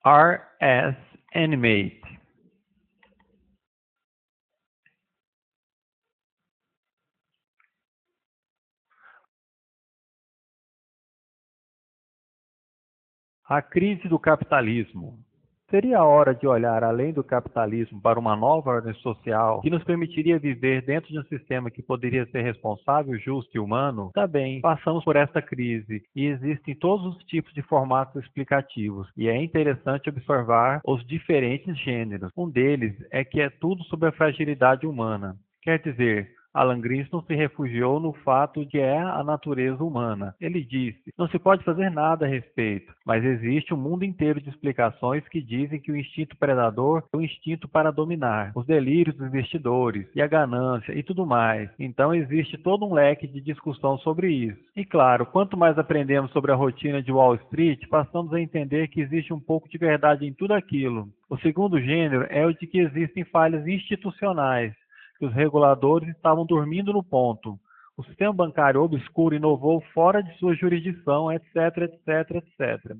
RS Animate. A crise do capitalismo. Seria a hora de olhar além do capitalismo para uma nova ordem social que nos permitiria viver dentro de um sistema que poderia ser responsável, justo e humano? Tá bem, passamos por esta crise e existem todos os tipos de formatos explicativos e é interessante observar os diferentes gêneros. Um deles é que é tudo sobre a fragilidade humana. Quer dizer, Alan Greenspan se refugiou no fato de é a natureza humana. Ele disse, não se pode fazer nada a respeito, mas existe um mundo inteiro de explicações que dizem que o instinto predador é o instinto para dominar, os delírios dos investidores e a ganância e tudo mais. Então existe todo um leque de discussão sobre isso. E claro, quanto mais aprendemos sobre a rotina de Wall Street, passamos a entender que existe um pouco de verdade em tudo aquilo. O segundo gênero é o de que existem falhas institucionais, que os reguladores estavam dormindo no ponto. O sistema bancário obscuro inovou fora de sua jurisdição, etc, etc, etc.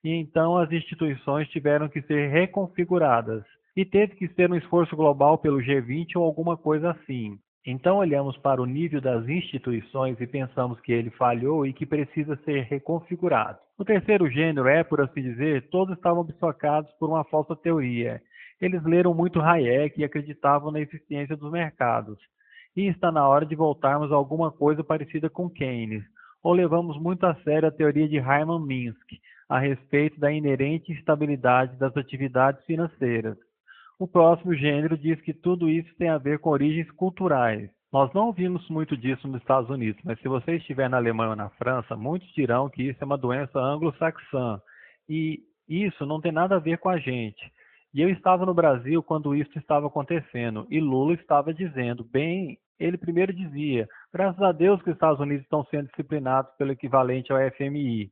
E então as instituições tiveram que ser reconfiguradas. E teve que ser um esforço global pelo G20 ou alguma coisa assim. Então olhamos para o nível das instituições e pensamos que ele falhou e que precisa ser reconfigurado. O terceiro gênero é, por assim dizer, todos estavam obcecados por uma falsa teoria. Eles leram muito Hayek e acreditavam na eficiência dos mercados. E está na hora de voltarmos a alguma coisa parecida com Keynes. Ou levamos muito a sério a teoria de Hermann Minsky a respeito da inerente instabilidade das atividades financeiras. O próximo gênero diz que tudo isso tem a ver com origens culturais. Nós não ouvimos muito disso nos Estados Unidos, mas se você estiver na Alemanha ou na França, muitos dirão que isso é uma doença anglo-saxã. E isso não tem nada a ver com a gente. E eu estava no Brasil quando isso estava acontecendo, e Lula estava dizendo, bem, ele primeiro dizia, graças a Deus que os Estados Unidos estão sendo disciplinados pelo equivalente ao FMI.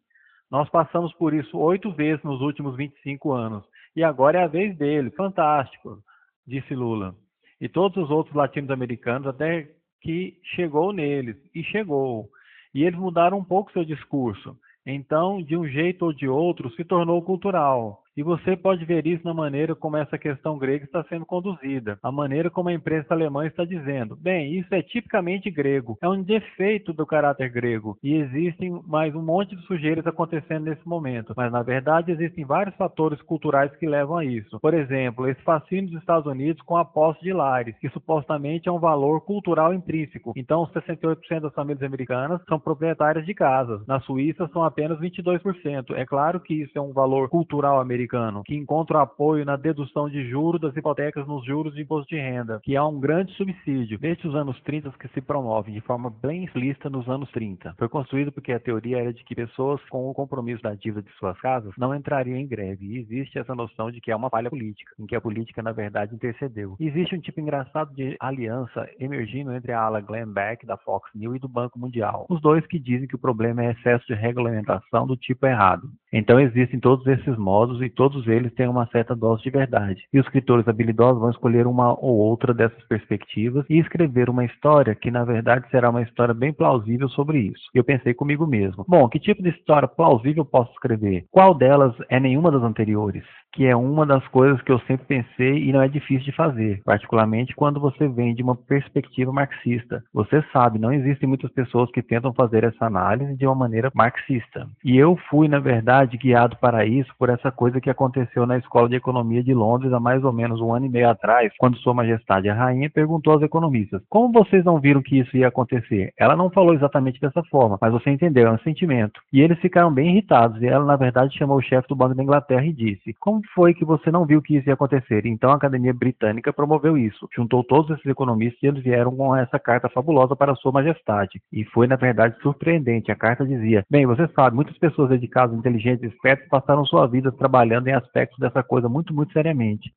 Nós passamos por isso 8 vezes nos últimos 25 anos, e agora é a vez dele, fantástico, disse Lula. E todos os outros latino-americanos até que chegou neles, e chegou. E eles mudaram um pouco seu discurso. Então, de um jeito ou de outro, se tornou cultural. E você pode ver isso na maneira como essa questão grega está sendo conduzida, a maneira como a imprensa alemã está dizendo, bem, isso é tipicamente grego, é um defeito do caráter grego, e existem mais um monte de sujeiras acontecendo nesse momento, mas na verdade existem vários fatores culturais que levam a isso. Por exemplo, esse fascínio dos Estados Unidos com a posse de lares, que supostamente é um valor cultural intrínseco. Então, 68% das famílias americanas são proprietárias de casas, na Suíça são apenas 22%. É claro que isso é um valor cultural americano, que encontra apoio na dedução de juros das hipotecas nos juros de imposto de renda, que é um grande subsídio. Desde os anos 30 que se promove de forma bem explícita nos anos 30. Foi construído porque a teoria era de que pessoas com o compromisso da dívida de suas casas não entrariam em greve. E existe essa noção de que é uma falha política, em que a política, na verdade, intercedeu. E existe um tipo engraçado de aliança emergindo entre a ala Glenn Beck, da Fox News, e do Banco Mundial. Os dois que dizem que o problema é excesso de regulamentação do tipo errado. Então existem todos esses modos e todos eles têm uma certa dose de verdade. E os escritores habilidosos vão escolher uma ou outra dessas perspectivas e escrever uma história que, na verdade, será uma história bem plausível sobre isso. E eu pensei comigo mesmo, bom, que tipo de história plausível eu posso escrever? Qual delas é nenhuma das anteriores? Que é uma das coisas que eu sempre pensei e não é difícil de fazer, particularmente quando você vem de uma perspectiva marxista. Você sabe, não existem muitas pessoas que tentam fazer essa análise de uma maneira marxista. E eu fui, na verdade, guiado para isso por essa coisa que aconteceu na Escola de Economia de Londres há mais ou menos 1 ano e meio atrás, quando Sua Majestade a Rainha perguntou aos economistas, como vocês não viram que isso ia acontecer? Ela não falou exatamente dessa forma, mas você entendeu, é um sentimento. E eles ficaram bem irritados, e ela, na verdade, chamou o chefe do Banco da Inglaterra e disse, como foi que você não viu que isso ia acontecer? Então a Academia Britânica promoveu isso, juntou todos esses economistas e eles vieram com essa carta fabulosa para Sua Majestade. E foi, na verdade, surpreendente. A carta dizia, bem, você sabe, muitas pessoas dedicadas, inteligentes e espertas passaram sua vida trabalhando em aspectos dessa coisa muito, muito seriamente.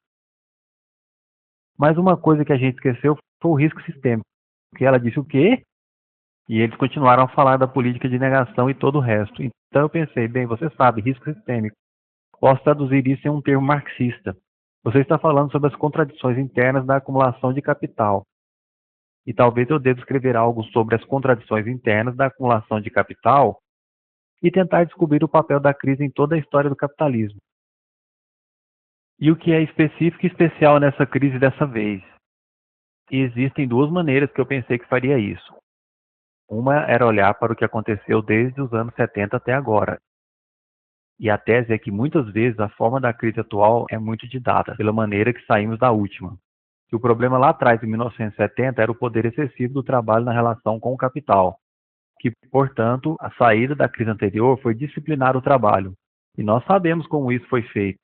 Mas uma coisa que a gente esqueceu foi o risco sistêmico. Que ela disse o quê? E eles continuaram a falar da política de negação e todo o resto. Então eu pensei, bem, você sabe, risco sistêmico. Posso traduzir isso em um termo marxista. Você está falando sobre as contradições internas da acumulação de capital. E talvez eu deva escrever algo sobre as contradições internas da acumulação de capital e tentar descobrir o papel da crise em toda a história do capitalismo. E o que é específico e especial nessa crise dessa vez? E existem duas maneiras que eu pensei que faria isso. Uma era olhar para o que aconteceu desde os anos 70 até agora. E a tese é que muitas vezes a forma da crise atual é muito dada pela maneira que saímos da última. Que o problema lá atrás, em 1970, era o poder excessivo do trabalho na relação com o capital. Que, portanto, a saída da crise anterior foi disciplinar o trabalho. E nós sabemos como isso foi feito.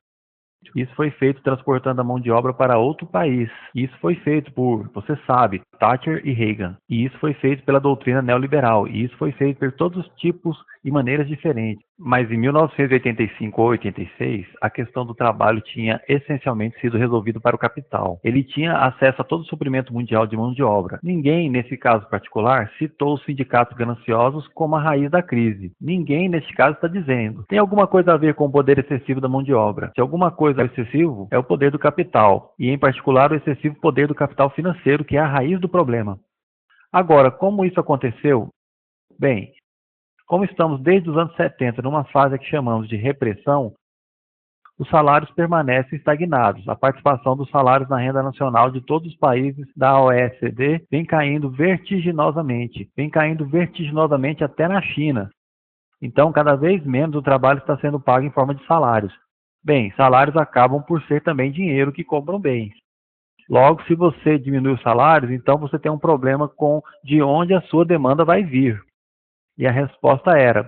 Isso foi feito transportando a mão de obra para outro país. Isso foi feito por, você sabe, Thatcher e Reagan. E isso foi feito pela doutrina neoliberal. E isso foi feito por todos os tipos e maneiras diferentes. Mas em 1985 ou 86, a questão do trabalho tinha essencialmente sido resolvida para o capital. Ele tinha acesso a todo o suprimento mundial de mão de obra. Ninguém, nesse caso particular, citou os sindicatos gananciosos como a raiz da crise. Ninguém, neste caso, está dizendo. Tem alguma coisa a ver com o poder excessivo da mão de obra. Se alguma coisa é excessivo, é o poder do capital. E, em particular, o excessivo poder do capital financeiro, que é a raiz do problema. Agora, como isso aconteceu? Bem, como estamos desde os anos 70 numa fase que chamamos de repressão, os salários permanecem estagnados. A participação dos salários na renda nacional de todos os países da OECD vem caindo vertiginosamente até na China. Então, cada vez menos o trabalho está sendo pago em forma de salários. Bem, salários acabam por ser também dinheiro que compram bens. Logo, se você diminui os salários, então você tem um problema com de onde a sua demanda vai vir. E a resposta era: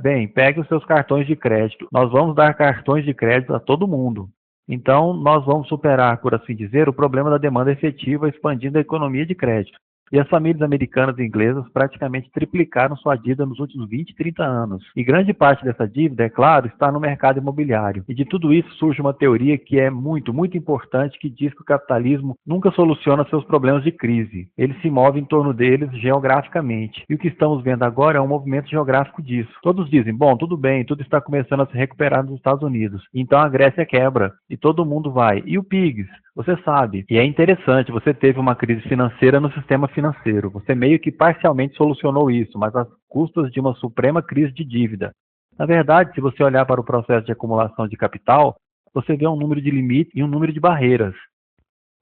bem, pegue os seus cartões de crédito. Nós vamos dar cartões de crédito a todo mundo. Então, nós vamos superar, por assim dizer, o problema da demanda efetiva, expandindo a economia de crédito. E as famílias americanas e inglesas praticamente triplicaram sua dívida nos últimos 20, 30 anos. E grande parte dessa dívida, é claro, está no mercado imobiliário. E de tudo isso surge uma teoria que é muito, muito importante, que diz que o capitalismo nunca soluciona seus problemas de crise. Ele se move em torno deles geograficamente. E o que estamos vendo agora é um movimento geográfico disso. Todos dizem, bom, tudo bem, tudo está começando a se recuperar nos Estados Unidos. Então a Grécia quebra e todo mundo vai. E o PIGS? Você sabe. E é interessante, você teve uma crise financeira no sistema financeiro. Você meio que parcialmente solucionou isso, mas às custas de uma suprema crise de dívida. Na verdade, se você olhar para o processo de acumulação de capital, você vê um número de limites e um número de barreiras.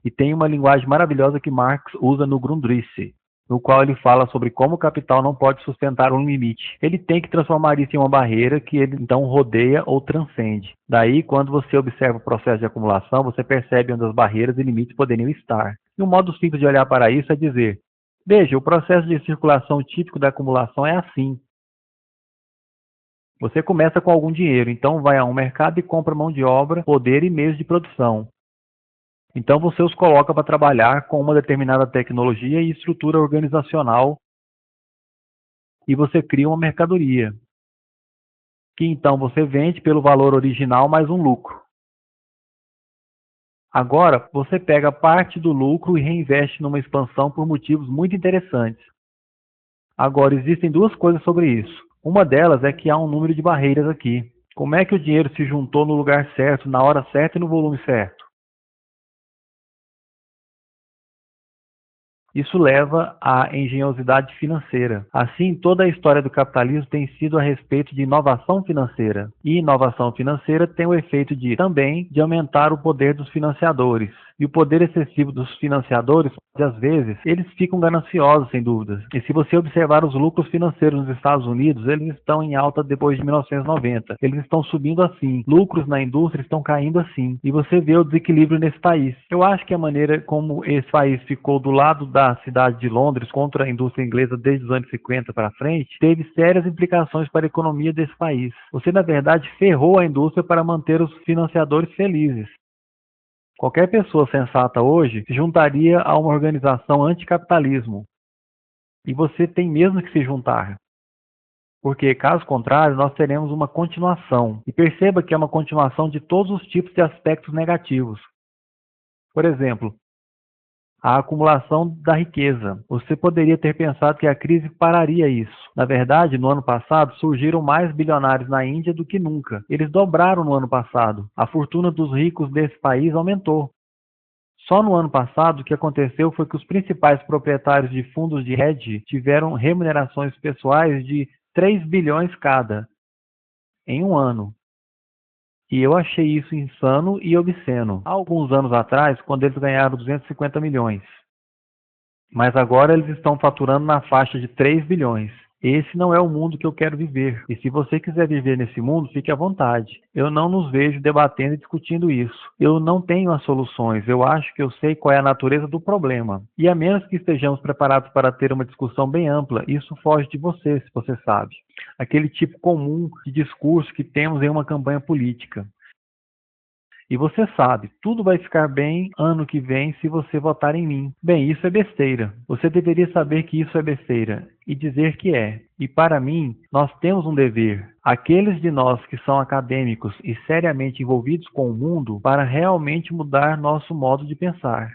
E tem uma linguagem maravilhosa que Marx usa no Grundrisse, no qual ele fala sobre como o capital não pode sustentar um limite. Ele tem que transformar isso em uma barreira que ele então rodeia ou transcende. Daí, quando você observa o processo de acumulação, você percebe onde as barreiras e limites poderiam estar. E um modo simples de olhar para isso é dizer: veja, o processo de circulação típico da acumulação é assim. Você começa com algum dinheiro, então vai a um mercado e compra mão de obra, poder e meios de produção. Então você os coloca para trabalhar com uma determinada tecnologia e estrutura organizacional e você cria uma mercadoria, que então você vende pelo valor original mais um lucro. Agora, você pega parte do lucro e reinveste numa expansão por motivos muito interessantes. Agora, existem duas coisas sobre isso. Uma delas é que há um número de barreiras aqui. Como é que o dinheiro se juntou no lugar certo, na hora certa e no volume certo? Isso leva à engenhosidade financeira. Assim, toda a história do capitalismo tem sido a respeito de inovação financeira. E inovação financeira tem o efeito de também de aumentar o poder dos financiadores. E o poder excessivo dos financiadores, às vezes, eles ficam gananciosos, sem dúvidas. E se você observar os lucros financeiros nos Estados Unidos, eles estão em alta depois de 1990. Eles estão subindo assim. Lucros na indústria estão caindo assim. E você vê o desequilíbrio nesse país. Eu acho que a maneira como esse país ficou do lado da cidade de Londres contra a indústria inglesa desde os anos 50 para frente, teve sérias implicações para a economia desse país. Você, na verdade, ferrou a indústria para manter os financiadores felizes. Qualquer pessoa sensata hoje se juntaria a uma organização anticapitalismo. E você tem mesmo que se juntar. Porque, caso contrário, nós teremos uma continuação. E perceba que é uma continuação de todos os tipos de aspectos negativos. Por exemplo, a acumulação da riqueza. Você poderia ter pensado que a crise pararia isso. Na verdade, no ano passado, surgiram mais bilionários na Índia do que nunca. Eles dobraram no ano passado. A fortuna dos ricos desse país aumentou. Só no ano passado, o que aconteceu foi que os principais proprietários de fundos de hedge tiveram remunerações pessoais de 3 bilhões cada, em um ano. E eu achei isso insano e obsceno há alguns anos atrás, quando eles ganharam 250 milhões. Mas agora eles estão faturando na faixa de 3 bilhões. Esse não é o mundo que eu quero viver. E se você quiser viver nesse mundo, fique à vontade. Eu não nos vejo debatendo e discutindo isso. Eu não tenho as soluções. Eu acho que eu sei qual é a natureza do problema. E a menos que estejamos preparados para ter uma discussão bem ampla, isso foge de você, se você sabe. Aquele tipo comum de discurso que temos em uma campanha política. E você sabe, tudo vai ficar bem ano que vem se você votar em mim. Bem, isso é besteira. Você deveria saber que isso é besteira e dizer que é. E para mim, nós temos um dever, aqueles de nós que são acadêmicos e seriamente envolvidos com o mundo, para realmente mudar nosso modo de pensar.